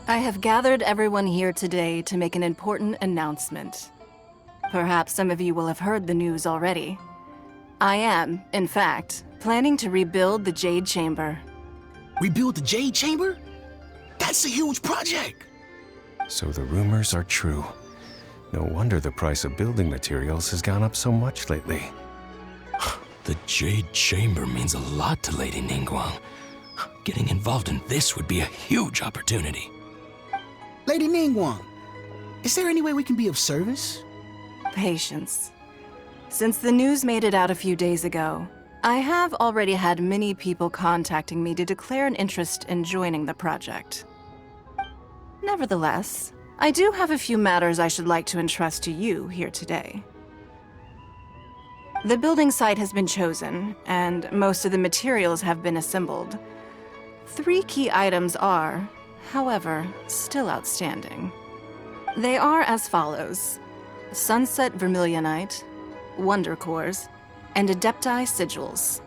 I have gathered everyone here today to make an important announcement. Perhaps some of you will have heard the news already. I am, in fact, planning to rebuild the Jade Chamber. Rebuild the Jade Chamber? That's a huge project! So the rumors are true. No wonder the price of building materials has gone up so much lately. The Jade Chamber means a lot to Lady Ningguang. Getting involved in this would be a huge opportunity. Lady Ningguang, is there any way we can be of service? Patience. Since the news made it out a few days ago, I have already had many people contacting me to declare an interest in joining the project. Nevertheless, I do have a few matters I should like to entrust to you here today. The building site has been chosen, and most of the materials have been assembled. 3 key items are, however, still outstanding. They are as follows: Sunset Vermilionite, Wonder Cores, and Adepti Sigils.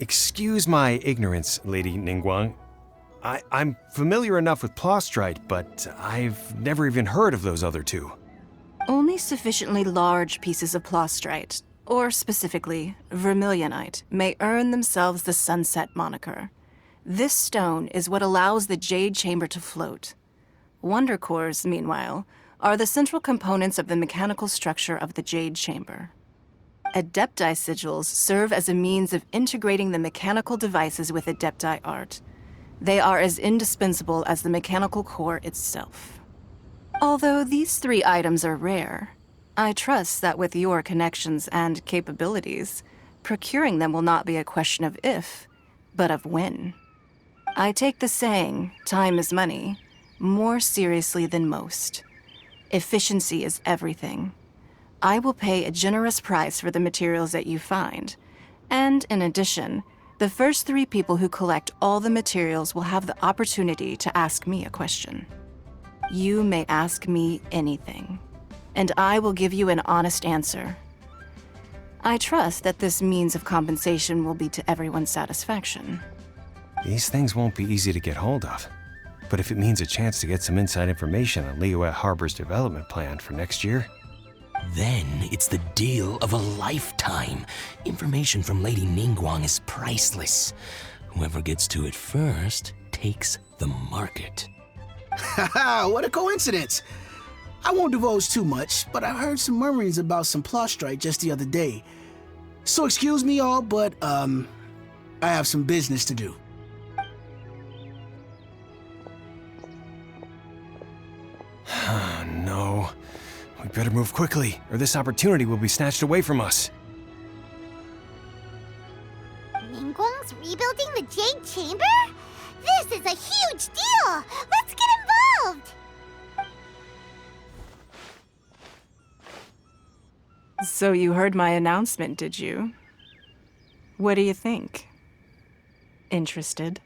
Excuse my ignorance, Lady Ningguang. I'm familiar enough with Plostrite, but I've never even heard of those other 2. Only sufficiently large pieces of Plostrite, or specifically Vermilionite, may earn themselves the Sunset moniker. This stone is what allows the Jade Chamber to float. Wonder Cores, meanwhile, are the central components of the mechanical structure of the Jade Chamber. Adepti Sigils serve as a means of integrating the mechanical devices with Adepti art. They are as indispensable as the mechanical core itself. Although these 3 items are rare, I trust that with your connections and capabilities, procuring them will not be a question of if, but of when. I take the saying, time is money, more seriously than most. Efficiency is everything. I will pay a generous price for the materials that you find, and in addition, the first 3 people who collect all the materials will have the opportunity to ask me a question. You may ask me anything, and I will give you an honest answer. I trust that this means of compensation will be to everyone's satisfaction. These things won't be easy to get hold of. But if it means a chance to get some inside information on Liyue Harbor's development plan for next year... Then it's the deal of a lifetime. Information from Lady Ningguang is priceless. Whoever gets to it first takes the market. Haha, what a coincidence! I won't divulge too much, but I heard some murmurings about some Plostrite just the other day. So excuse me all, but, I have some business to do. No. We better move quickly, or this opportunity will be snatched away from us. Ningguang's rebuilding the Jade Chamber? This is a huge deal! Let's get involved! So you heard my announcement, did you? What do you think? Interested?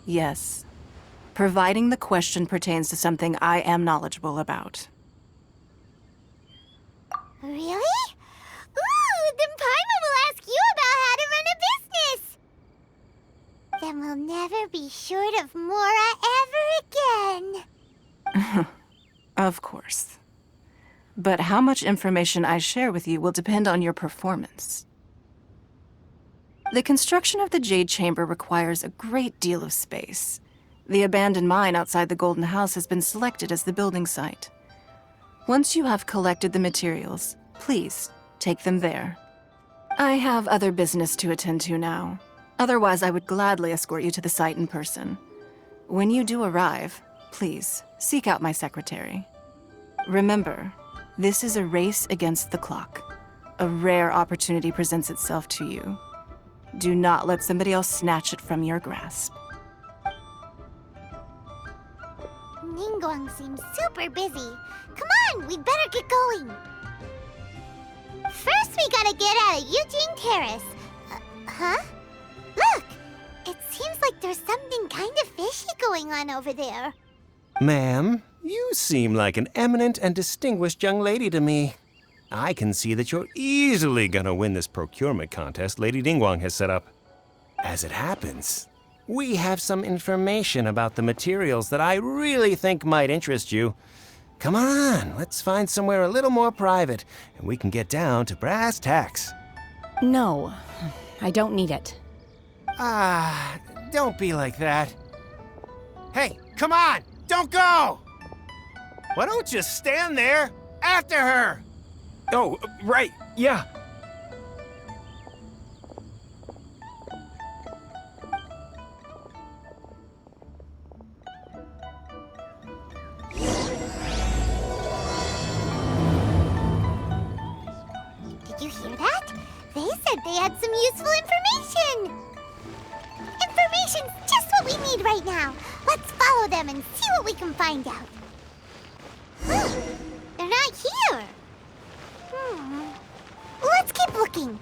Yes. Providing the question pertains to something I am knowledgeable about. Really? Ooh, then Paimon will ask you about how to run a business! Then we'll never be short of Mora ever again. Of course. But how much information I share with you will depend on your performance. The construction of the Jade Chamber requires a great deal of space. The abandoned mine outside the Golden House has been selected as the building site. Once you have collected the materials, please take them there. I have other business to attend to now. Otherwise, I would gladly escort you to the site in person. When you do arrive, please seek out my secretary. Remember, this is a race against the clock. A rare opportunity presents itself to you. Do not let somebody else snatch it from your grasp. Ningguang seems super busy. Come on, we better get going. First, we gotta get out of Eugene Terrace. Huh? Look! It seems like there's something kind of fishy going on over there. Ma'am, You seem like an eminent and distinguished young lady to me. I can see that you're easily gonna win this procurement contest Lady Ningguang has set up. As it happens, we have some information about the materials that I really think might interest you. Come on, let's find somewhere a little more private, and we can get down to brass tacks. No, I don't need it. Don't be like that. Hey, come on, don't go! Why don't you stand there after her? Oh, right, yeah. Did you hear that? They said they had some useful information. Information's just what we need right now. Let's follow them and see what we can find out. They're not here. Let's keep looking.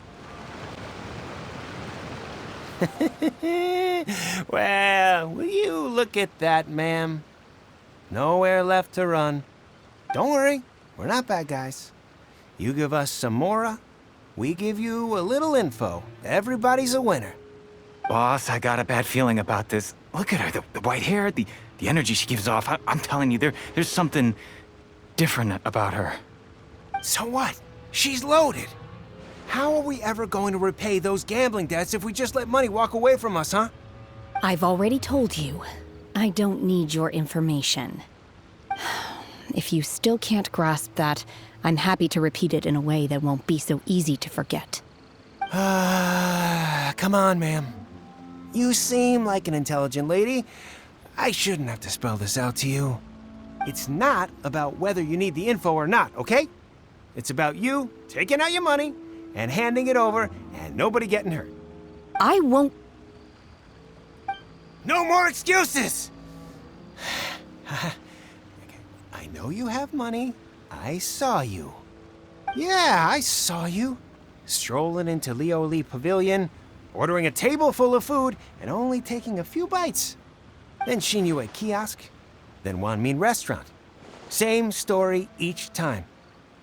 Well, will you look at that, ma'am? Nowhere left to run. Don't worry, we're not bad guys. You give us some mora, we give you a little info. Everybody's a winner. Boss, I got a bad feeling about this. Look at her, the white hair, the energy she gives off. I'm telling you, there's something different about her. So what? She's loaded. How are we ever going to repay those gambling debts if we just let money walk away from us, huh? I've already told you, I don't need your information. If you still can't grasp that, I'm happy to repeat it in a way that won't be so easy to forget. Come on, ma'am. You seem like an intelligent lady. I shouldn't have to spell this out to you. It's not about whether you need the info or not, okay? It's about you taking out your money and handing it over and nobody getting hurt. I won't. No more excuses! I know you have money. I saw you. Yeah, I saw you. Strolling into Leo Lee Pavilion, ordering a table full of food, and only taking a few bites. Then Shinyu at kiosk, then Wanmin restaurant. Same story each time.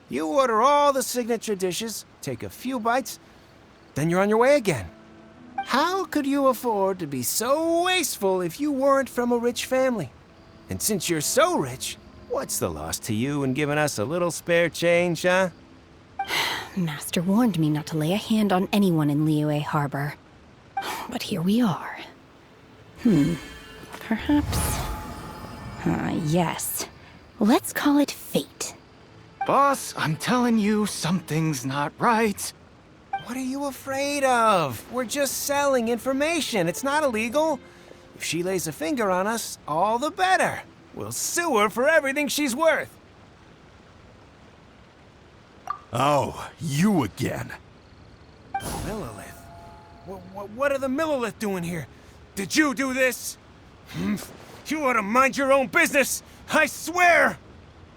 You order all the signature dishes, take a few bites, then you're on your way again. How could you afford to be so wasteful if you weren't from a rich family? And since you're so rich, what's the loss to you in giving us a little spare change, huh? Master warned me not to lay a hand on anyone in Liyue Harbor. But here we are. Perhaps... yes. Let's call it fate. Boss, I'm telling you, something's not right. What are you afraid of? We're just selling information. It's not illegal. If she lays a finger on us, all the better. We'll sue her for everything she's worth. Oh, you again. Millilith? What are the Millilith doing here? Did you do this? You ought to mind your own business, I swear!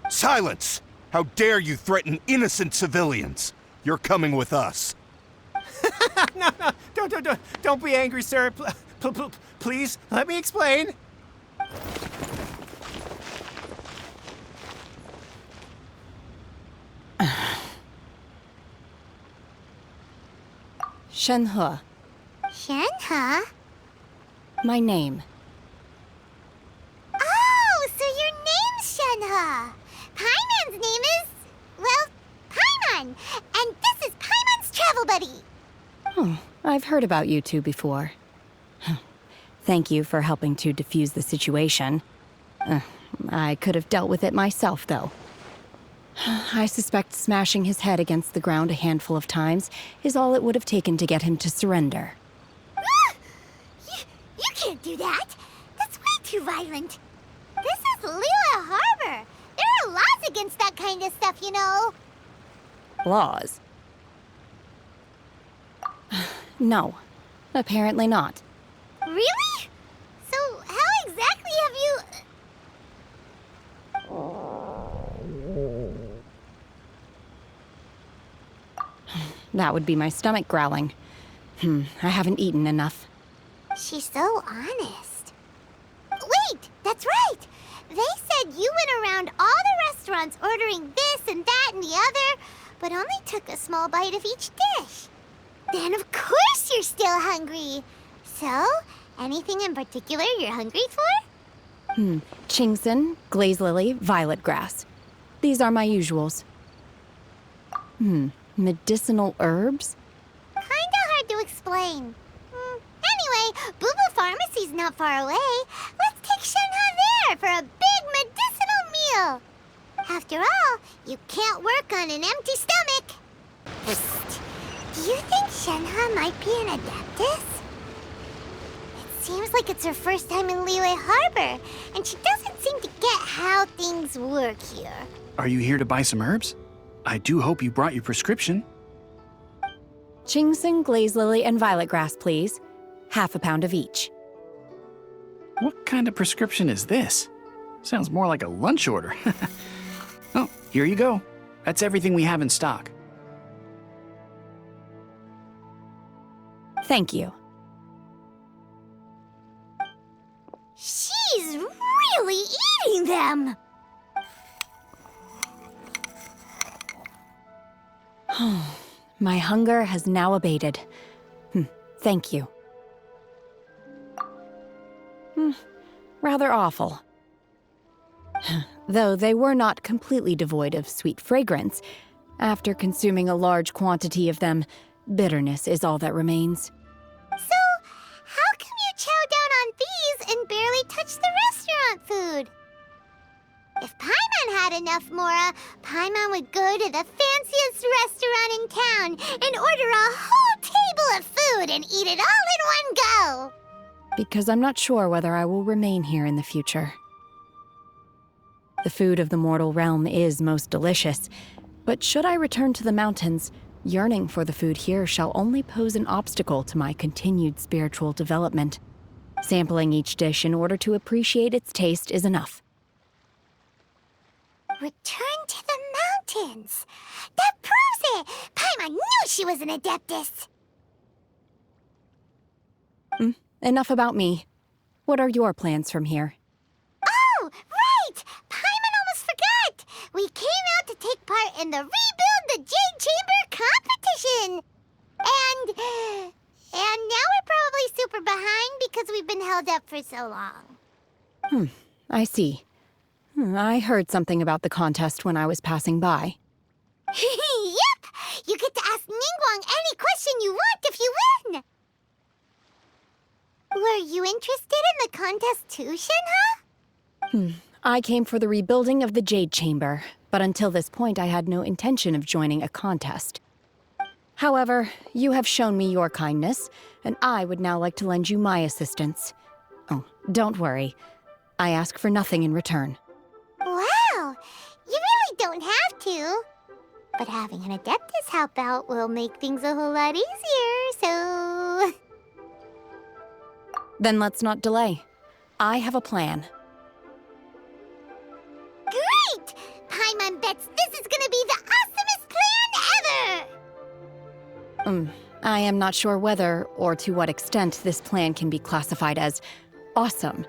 Silence! How dare you threaten innocent civilians? You're coming with us. No, don't be angry, sir. Please, let me explain. Shenhe, Shenhe? my name. Oh, so your name's Shenhe. Paimon's name is, well, Paimon. And this is Paimon's travel buddy. Oh, I've heard about you two before. Thank you for helping to defuse the situation. I could have dealt with it myself, though. I suspect smashing his head against the ground a handful of times is all it would have taken to get him to surrender. You can't do that. That's way too violent. This is Liyue Harbor. There are laws against that kind of stuff, you know. Laws? No, apparently not. Really? So how exactly have you... That would be my stomach growling. I haven't eaten enough. She's so honest. Wait, that's right. They said said you went around all the restaurants ordering this and that and the other, but only took a small bite of each dish. Then of course you're still hungry. So, anything in particular you're hungry for? Chingson, glaze lily, violet grass. These are my usuals. Medicinal herbs? Kinda hard to explain. Anyway, Boo Boo Pharmacy's not far away. Let's take Shenhe there for a big medicinal meal. After all, you can't work on an empty stomach. Psst. Do you think Shenhe might be an Adeptus? It seems like it's her first time in Liyue Harbor, and she doesn't seem to get how things work here. Are you here to buy some herbs? I do hope you brought your prescription. Chingson, glaze lily, and violet grass, please. Half a pound of each. What kind of prescription is this? Sounds more like a lunch order. Oh, here you go. That's everything we have in stock. Thank you. She's really eating them! My hunger has now abated. Thank you. Rather awful. Though they were not completely devoid of sweet fragrance, after consuming a large quantity of them, bitterness is all that remains. So, how come you chow down on these and barely touch the restaurant food? If Paimon had enough, Mora, Paimon would go to the fanciest restaurant in town and order a whole table of food and eat it all in one go. Because I'm not sure whether I will remain here in the future. The food of the mortal realm is most delicious, but should I return to the mountains, yearning for the food here shall only pose an obstacle to my continued spiritual development. Sampling each dish in order to appreciate its taste is enough. Return to the mountains. That proves it. Paimon knew she was an Adeptus. Enough about me. What are your plans from here? Oh, right! Paimon almost forgot! We came out to take part in the Rebuild the Jade Chamber competition! And now we're probably super behind because we've been held up for so long. I see. I heard something about the contest when I was passing by. Yep! You get to ask Ningguang any question you want if you win! Were you interested in the contest too, Shenhe? I came for the rebuilding of the Jade Chamber, but until this point I had no intention of joining a contest. However, you have shown me your kindness, and I would now like to lend you my assistance. Oh, don't worry. I ask for nothing in return. Wow! You really don't have to. But having an Adeptus help out will make things a whole lot easier, so... Then let's not delay. I have a plan. Great! Paimon bets this is gonna be the awesomest plan ever! I am not sure whether or to what extent this plan can be classified as awesome.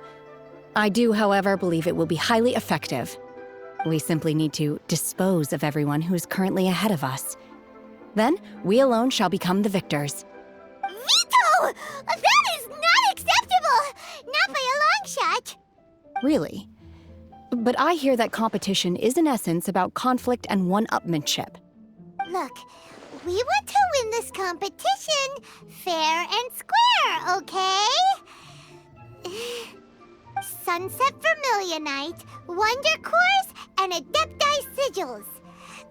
I do, however, believe it will be highly effective. We simply need to dispose of everyone who is currently ahead of us. Then, we alone shall become the victors. Veto! That is not acceptable! Not by a long shot! Really? But I hear that competition is in essence about conflict and one-upmanship. Look, we want to win this competition fair and square, okay? Sunset Vermilionite, Wonder Cores, and Adepti Sigils.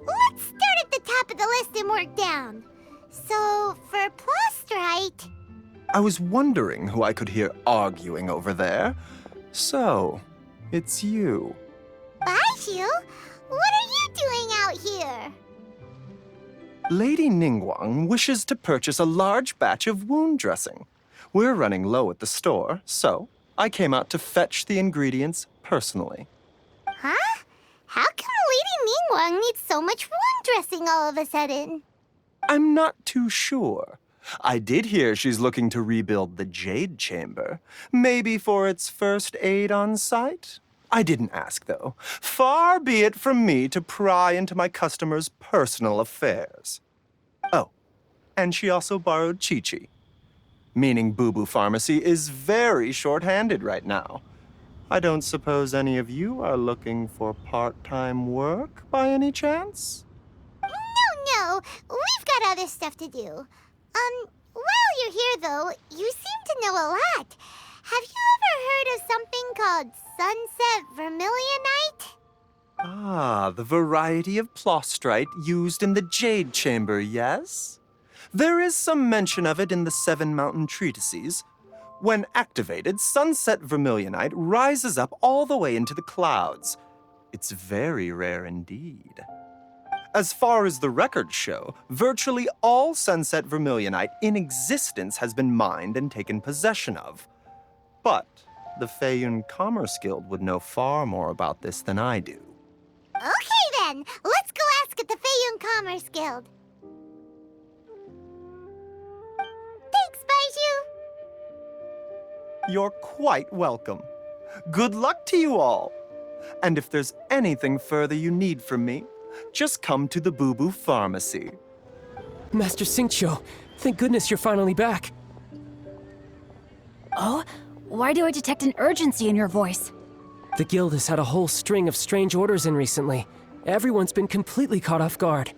Let's start at the top of the list and work down. So, for Plastrite... I was wondering who I could hear arguing over there. So, it's you. Baishu, what are you doing out here? Lady Ningguang wishes to purchase a large batch of wound dressing. We're running low at the store, so I came out to fetch the ingredients personally. Huh? How come Lady Ningguang needs so much wound dressing all of a sudden? I'm not too sure. I did hear she's looking to rebuild the Jade Chamber. Maybe for its first aid on site? I didn't ask, though. Far be it from me to pry into my customers' personal affairs. Oh, and she also borrowed Chi-Chi, meaning Boo Boo Pharmacy is very short-handed right now. I don't suppose any of you are looking for part-time work by any chance? No, we've got other stuff to do. While you're here, though, you seem to know a lot. Have you ever heard of something called Sunset Vermilionite? Ah, the variety of plostrite used in the Jade Chamber, yes? There is some mention of it in the Seven Mountain Treatises. When activated, Sunset Vermilionite rises up all the way into the clouds. It's very rare indeed. As far as the records show, virtually all Sunset Vermilionite in existence has been mined and taken possession of. But the Feiyun Commerce Guild would know far more about this than I do. Okay then, let's go ask at the Feiyun Commerce Guild. Thanks, Baiju. You're quite welcome. Good luck to you all. And if there's anything further you need from me, just come to the Boo Boo Pharmacy. Master Xingqiu, thank goodness you're finally back. Oh? Why do I detect an urgency in your voice? The guild has had a whole string of strange orders in recently. Everyone's been completely caught off guard.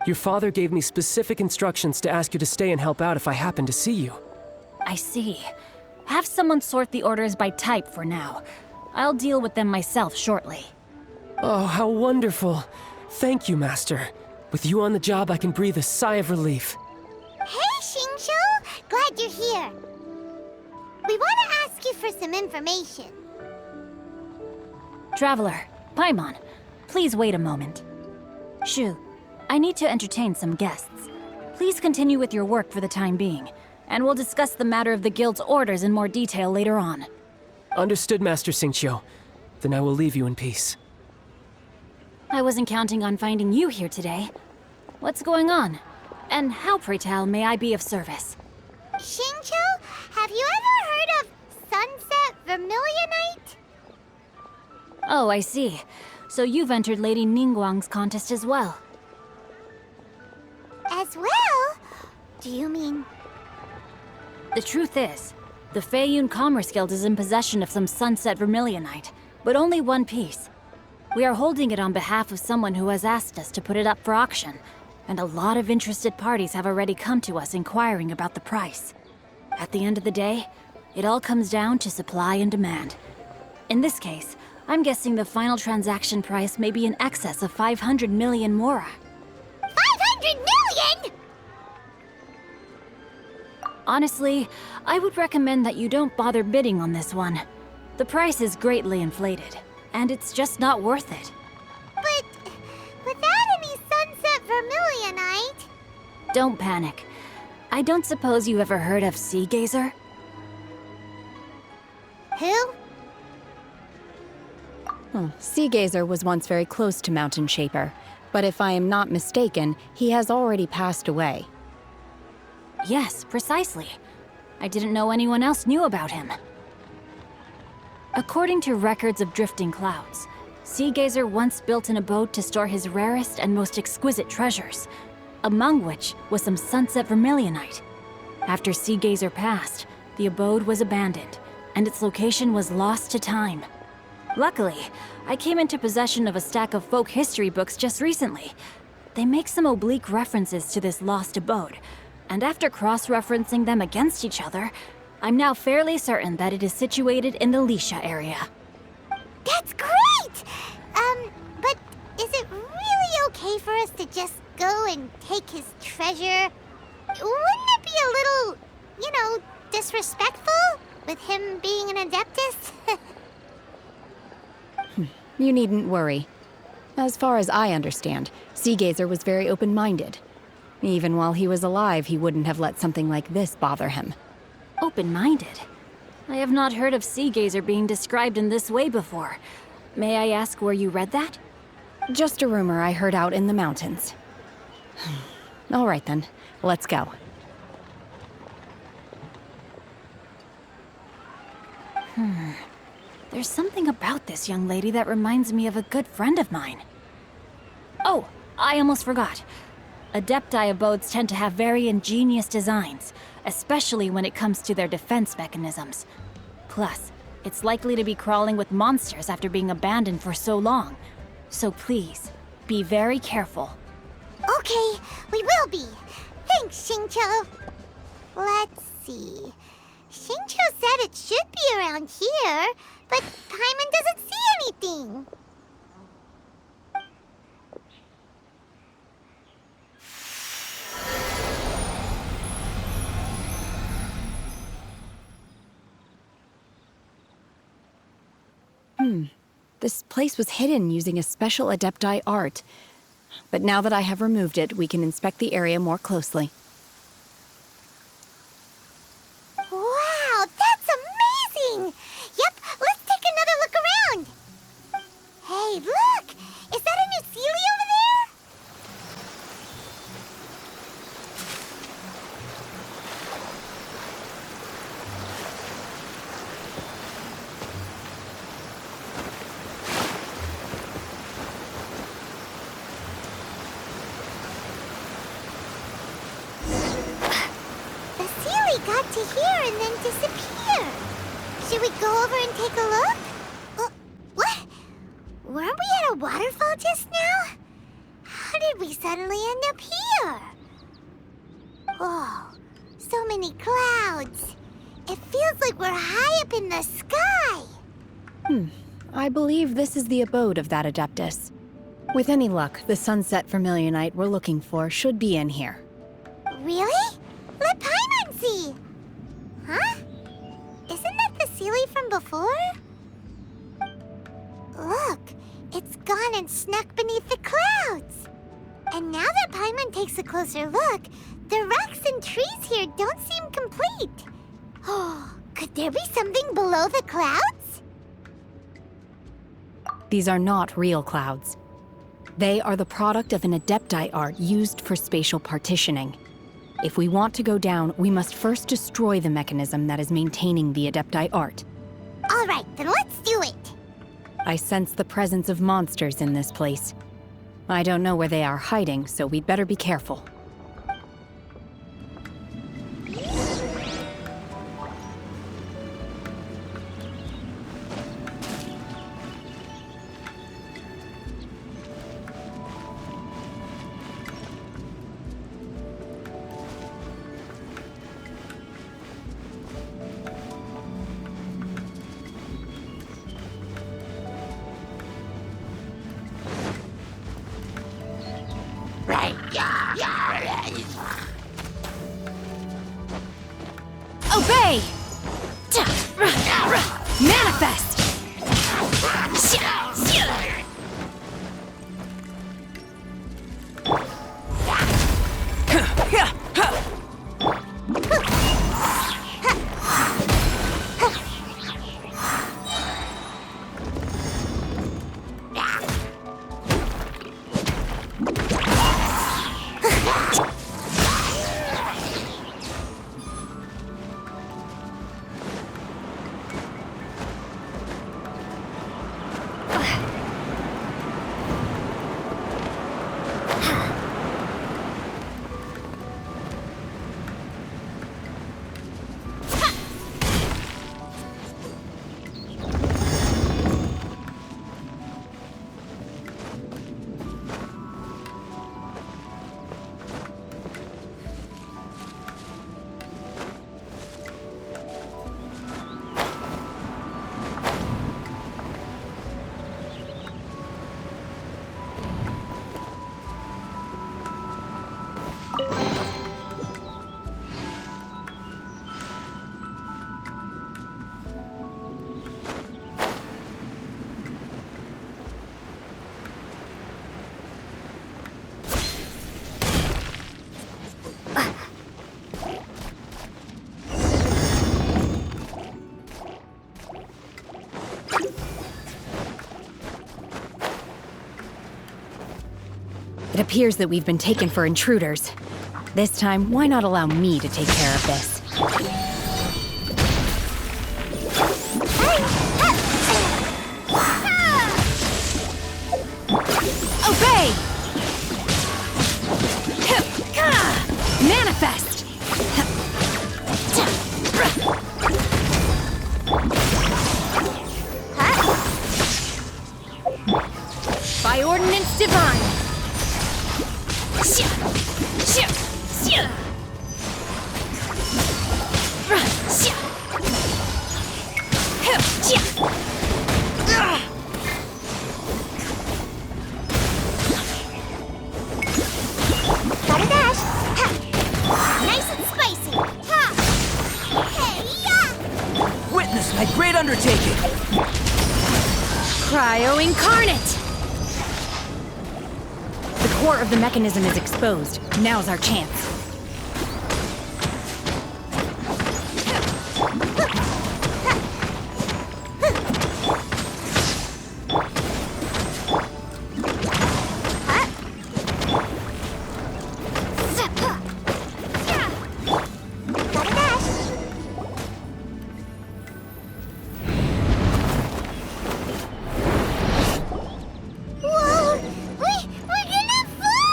Your father gave me specific instructions to ask you to stay and help out if I happen to see you. I see. Have someone sort the orders by type for now. I'll deal with them myself shortly. Oh, how wonderful. Thank you, Master. With you on the job, I can breathe a sigh of relief. Hey, Xingqiu! Glad you're here. We want to ask you for some information. Traveler, Paimon, please wait a moment. Shu, I need to entertain some guests. Please continue with your work for the time being, and we'll discuss the matter of the guild's orders in more detail later on. Understood, Master Xingqiu. Then I will leave you in peace. I wasn't counting on finding you here today. What's going on? And how, pray tell, may I be of service? Xingqiu, have you ever heard of Sunset Vermilionite? Oh, I see. So you've entered Lady Ningguang's contest as well. As well? Do you mean... The truth is, the Feiyun Commerce Guild is in possession of some Sunset Vermilionite, but only one piece. We are holding it on behalf of someone who has asked us to put it up for auction, and a lot of interested parties have already come to us inquiring about the price. At the end of the day, it all comes down to supply and demand. In this case, I'm guessing the final transaction price may be in excess of 500 million mora. 500 million?! Honestly, I would recommend that you don't bother bidding on this one. The price is greatly inflated, and it's just not worth it. But without any Sunset Vermilionite... Don't panic. I don't suppose you ever heard of Sea Gazer? Who? Sea Gazer was once very close to Mountain Shaper, but if I am not mistaken, he has already passed away. Yes, precisely. I didn't know anyone else knew about him. According to records of drifting clouds, Sea Gazer once built an abode to store his rarest and most exquisite treasures, among which was some Sunset Vermilionite. After Sea Gazer passed, the abode was abandoned, and its location was lost to time. Luckily, I came into possession of a stack of folk history books just recently. They make some oblique references to this lost abode, and after cross-referencing them against each other, I'm now fairly certain that it is situated in the Lisha area. That's great! But is it really okay for us to just go and take his treasure? Wouldn't it be a little, disrespectful with him being an Adeptus? You needn't worry. As far as I understand, Sea Gazer was very open-minded. Even while he was alive, he wouldn't have let something like this bother him. Open-minded? I have not heard of Sea Gazer being described in this way before. May I ask where you read that? Just a rumor I heard out in the mountains. All right then, let's go. There's something about this young lady that reminds me of a good friend of mine. Oh, I almost forgot. Adepti abodes tend to have very ingenious designs, especially when it comes to their defense mechanisms. Plus, it's likely to be crawling with monsters after being abandoned for so long. So please, be very careful. Okay, we will be. Thanks, Xingqiu. Let's see. Xingqiu said it should be around here, but Paimon doesn't see anything. This place was hidden using a special Adepti art. But now that I have removed it, we can inspect the area more closely. Wow, that's amazing! Yep, let's take another look around. Hey, look! Is that a new Sealy over there? The Sealy got to here and then disappeared. Should we go over and take a look? What? Weren't we at a waterfall just now? How did we suddenly end up here? Oh, so many clouds. It feels like we're high up in the sky. I believe this is the abode of that Adeptus. With any luck, the sunset vermilionite we're looking for should be in here. Really? Let Paimon see. Huh? Isn't that the Sealy from before? Look, it's gone and snuck beneath the clouds. And now that Paimon takes a closer look, the rocks and trees here don't seem complete. Oh, could there be something below the clouds? These are not real clouds. They are the product of an Adepti art used for spatial partitioning. If we want to go down, we must first destroy the mechanism that is maintaining the Adepti art. All right, then let's do it. I sense the presence of monsters in this place. I don't know where they are hiding, so we'd better be careful. Obey! Manifest! It appears that we've been taken for intruders. This time, why not allow me to take care of this? Obey! Manifest! By ordinance divine! Got a dash. Ha. Nice and spicy. Ha. Hey-ya! Witness my great undertaking! Cryo incarnate! The core of the mechanism is exposed. Now's our chance. Got a dash. Whoa! We're gonna fall!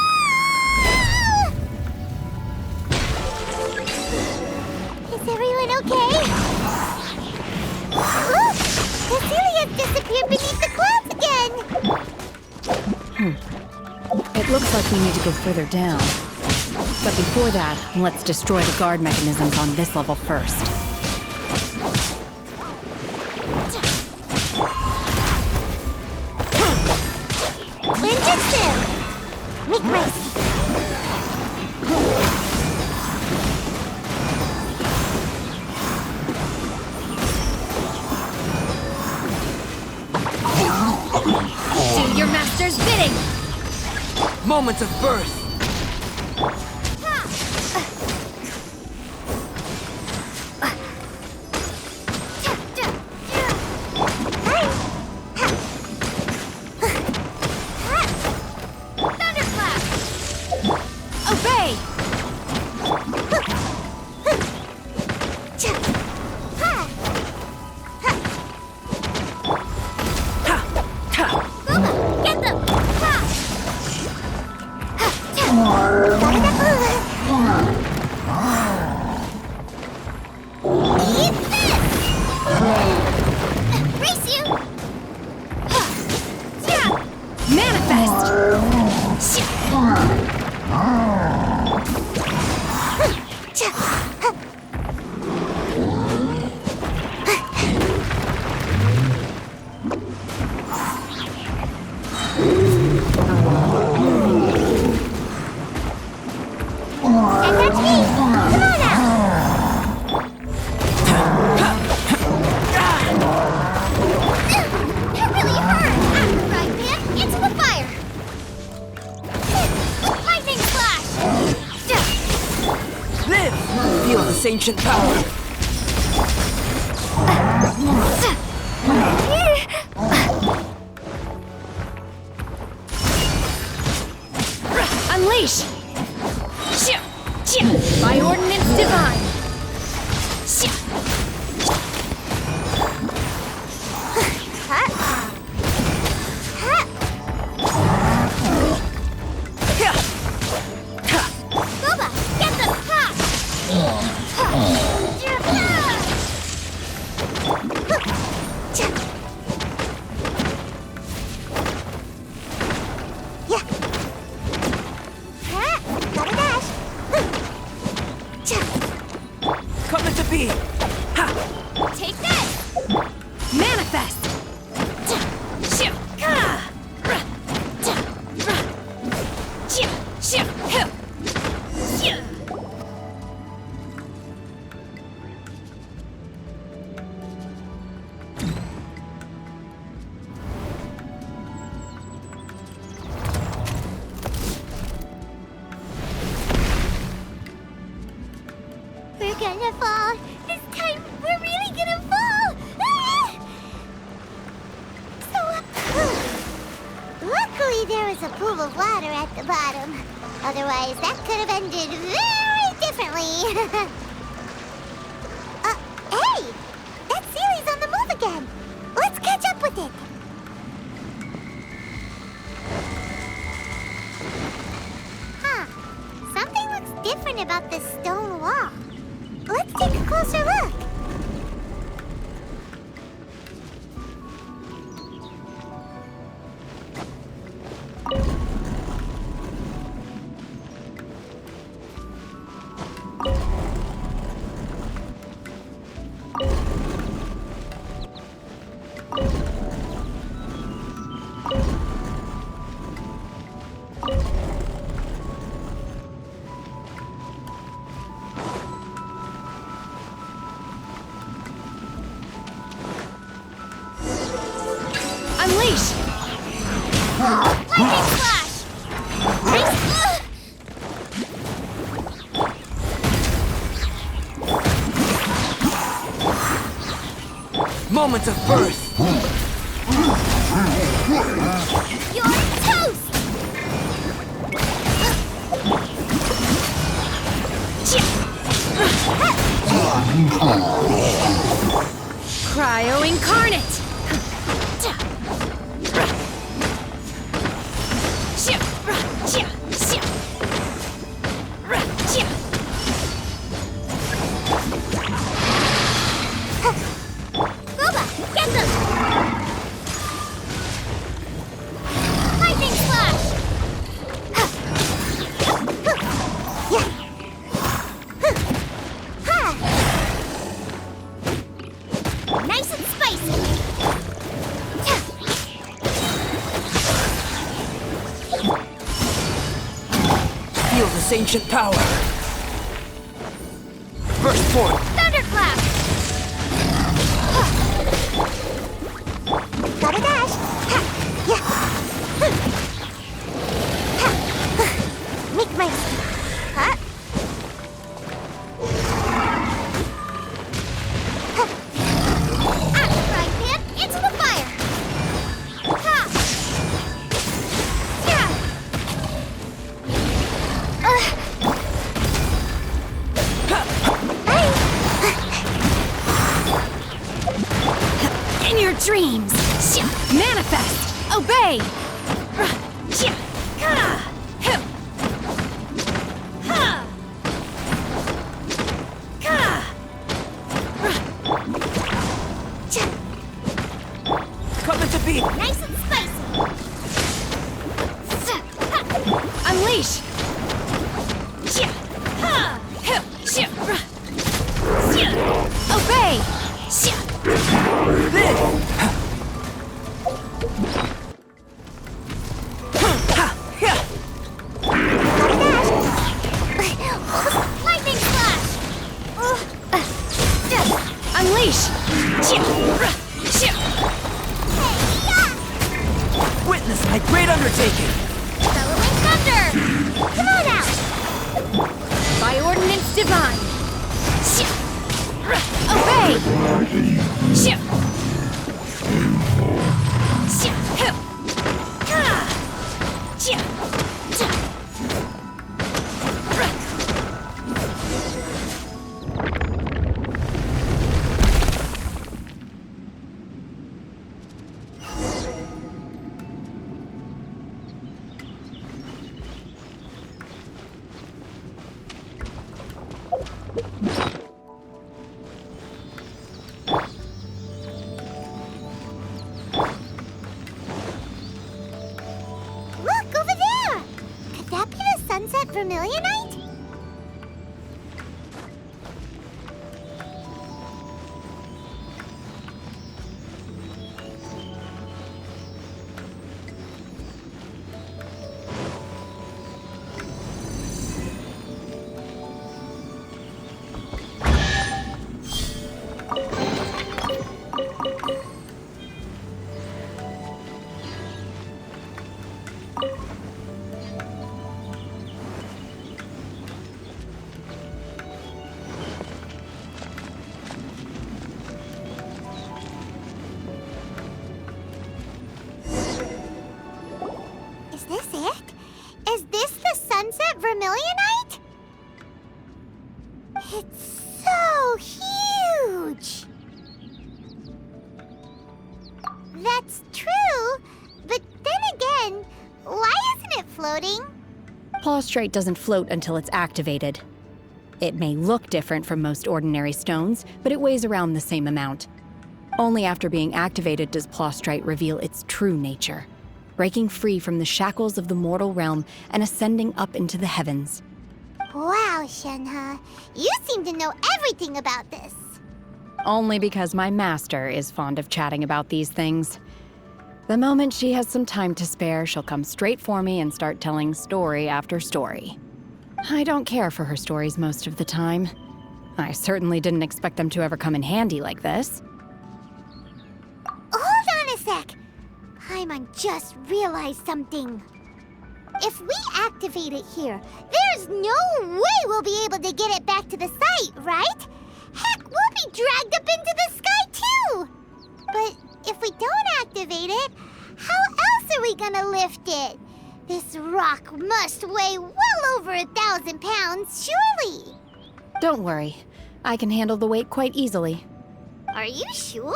Is everyone okay? Look! Cecilia's disappeared beneath the clouds again! It looks like we need to go further down. But before that, let's destroy the guard mechanisms on this level first. Ninjutsu! Make race! Do your master's bidding! Moment of birth! Obey! Get them! Eat this! Race you! Manifest! And that's me! Come on now! That really hurt! After right, man! Into the fire! Lightning flash! Live! Feel this ancient power! Unleash! By ordinance divine! Boba, get them! Got a dash! Coming to be! Take this! Manifest! We're gonna fall! This time, we're really gonna fall! Ah! Luckily, there was a pool of water at the bottom. Otherwise, that could have ended very differently. Hey! That Sealy's on the move again! Let's catch up with it! different about this stone wall. Let's take a closer look. Unleash! Lightning flash! Moment of birth! You're toast! Cryo incarnate! Boba, get them! Lightning flash! Nice and spicy! Feel this ancient power! Burst forth! Thunderclap! Gotta dash! Make my... Huh? Out of the frying pan, into the fire! Ha! Yeah! In your dreams! Manifest! Obey! Coming to beat! Nice and spicy! Unleash! Obey! Lightning flash! Unleash! Witness my great undertaking! Bellowing thunder! Come on out! By ordinance divine! Obey! Look, over there! Could that be the sunset vermilionite? Is this it? Is this the sunset vermilionite? It's so huge! That's true, but then again, why isn't it floating? Plaustrate doesn't float until it's activated. It may look different from most ordinary stones, but it weighs around the same amount. Only after being activated does Plostrite reveal its true nature, breaking free from the shackles of the mortal realm and ascending up into the heavens. Wow, Shenhe. You seem to know everything about this. Only because my master is fond of chatting about these things. The moment she has some time to spare, she'll come straight for me and start telling story after story. I don't care for her stories most of the time. I certainly didn't expect them to ever come in handy like this. Hold on a sec. Paimon just realized something. If we activate it here, there's no way we'll be able to get it back to the site, right? Heck, we'll be dragged up into the sky too! But if we don't activate it, how else are we gonna lift it? This rock must weigh well over 1,000 pounds, surely! Don't worry. I can handle the weight quite easily. Are you sure?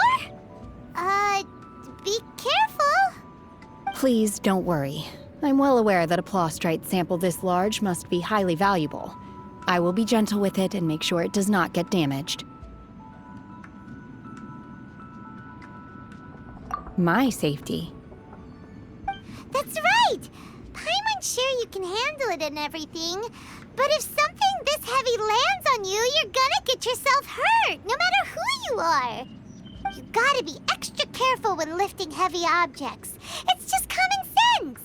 Be careful. Please don't worry. I'm well aware that a Plostrite sample this large must be highly valuable. I will be gentle with it and make sure it does not get damaged. My safety. That's right! Paimon's sure you can handle it and everything, but if something this heavy lands on you, you're gonna get yourself hurt, no matter who you are. You gotta be extra careful when lifting heavy objects. It's just common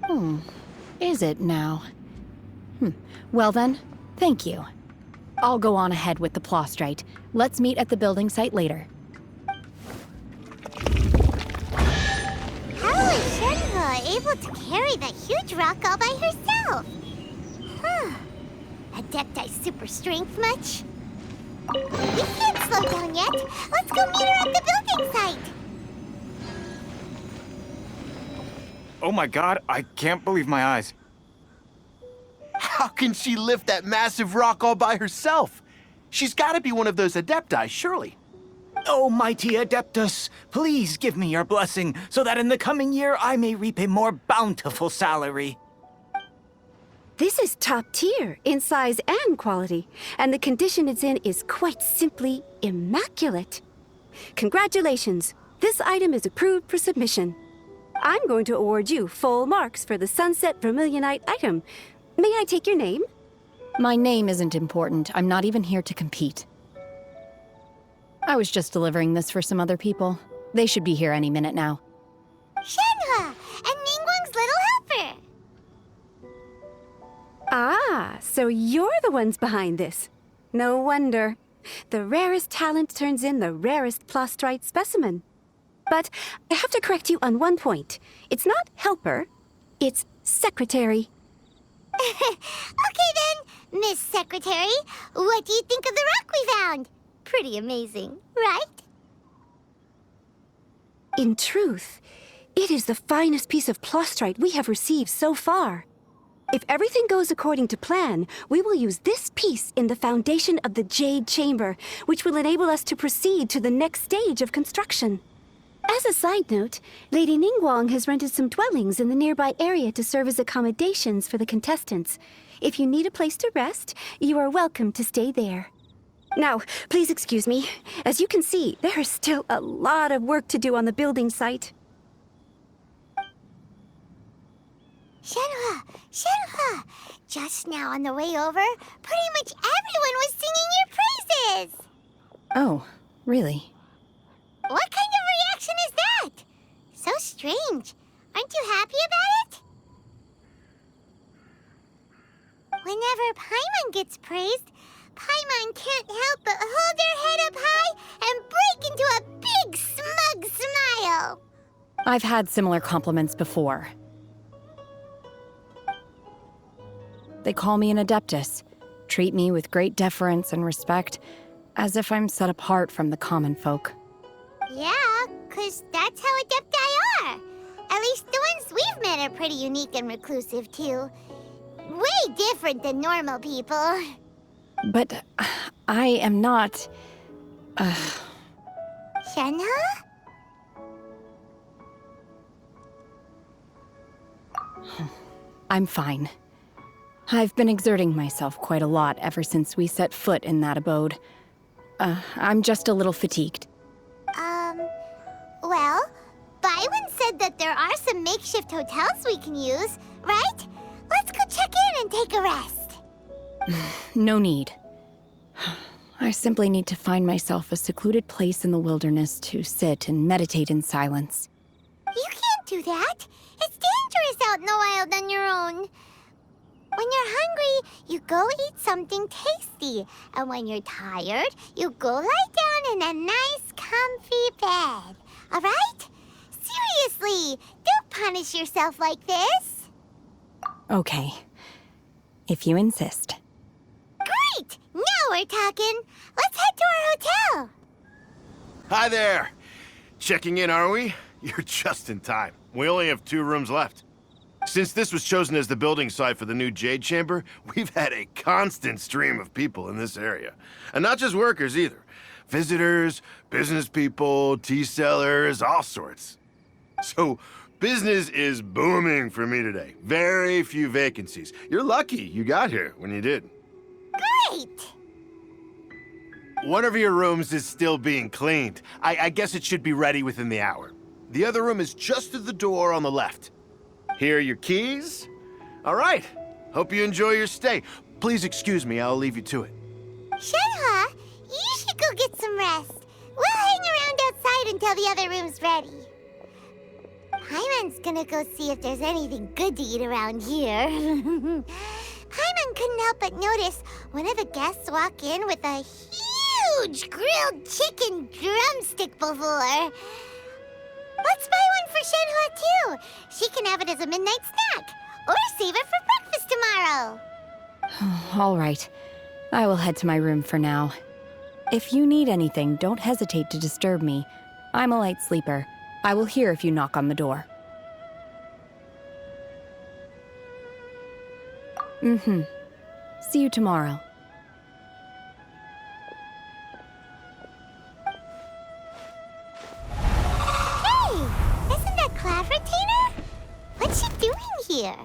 sense. Is it now? Well then, thank you. I'll go on ahead with the Plostrite. Let's meet at the building site later. How is Shenhe able to carry that huge rock all by herself? Adepti super strength much? We can't slow down yet. Let's go meet her at the building site. Oh my god, I can't believe my eyes. How can she lift that massive rock all by herself? She's got to be one of those Adepti, surely. Oh, mighty Adeptus, please give me your blessing so that in the coming year I may reap a more bountiful salary. This is top tier in size and quality, and the condition it's in is quite simply immaculate. Congratulations, this item is approved for submission. I'm going to award you full marks for the Sunset Vermilionite item. May I take your name? My name isn't important. I'm not even here to compete. I was just delivering this for some other people. They should be here any minute now. Shenhe and Ningguang's little helper. Ah, so you're the ones behind this. No wonder. The rarest talent turns in the rarest Plostrite specimen. But I have to correct you on one point. It's not helper, it's secretary. Okay then, Miss Secretary, what do you think of the rock we found? Pretty amazing, right? In truth, it is the finest piece of Plostrite we have received so far. If everything goes according to plan, we will use this piece in the foundation of the Jade Chamber, which will enable us to proceed to the next stage of construction. As a side note, Lady Ningguang has rented some dwellings in the nearby area to serve as accommodations for the contestants. If you need a place to rest, you are welcome to stay there. Now, please excuse me. As you can see, there is still a lot of work to do on the building site. Shenhe! Just now on the way over, pretty much everyone was singing your praises! Oh, really? What kind of reaction is that? So strange. Aren't you happy about it? Whenever Paimon gets praised, Paimon can't help but hold her head up high and break into a big, smug smile. I've had similar compliments before. They call me an Adeptus, treat me with great deference and respect, as if I'm set apart from the common folk. Yeah, 'cause that's how Adepti are. At least the ones we've met are pretty unique and reclusive, too. Way different than normal people. But I am not... Shenhe? I'm fine. I've been exerting myself quite a lot ever since we set foot in that abode. I'm just a little fatigued. Well, Byron said that there are some makeshift hotels we can use, right? Let's go check in and take a rest. No need. I simply need to find myself a secluded place in the wilderness to sit and meditate in silence. You can't do that. It's dangerous out in the wild on your own. When you're hungry, you go eat something tasty. And when you're tired, you go lie down in a nice, comfy bed. All right? Seriously, don't punish yourself like this. Okay. If you insist. Great! Now we're talking. Let's head to our hotel. Hi there. Checking in, are we? You're just in time. We only have 2 rooms left. Since this was chosen as the building site for the new Jade Chamber, we've had a constant stream of people in this area. And not just workers either. Visitors, business people, tea sellers, all sorts. So, business is booming for me today. Very few vacancies. You're lucky you got here when you did. Great! One of your rooms is still being cleaned. I guess it should be ready within the hour. The other room is just to the door on the left. Here are your keys. All right. Hope you enjoy your stay. Please excuse me, I'll leave you to it. Shenhua, you should go get some rest. We'll hang around outside until the other room's ready. Paimon's gonna go see if there's anything good to eat around here. Paimon couldn't help but notice one of the guests walk in with a huge grilled chicken drumstick before. Let's buy one for Shenhua, too. She can have it as a midnight snack. Or save it for breakfast tomorrow. All right. I will head to my room for now. If you need anything, don't hesitate to disturb me. I'm a light sleeper. I will hear if you knock on the door. See you tomorrow. Hey, isn't that Cloud Retainer? What's she doing here?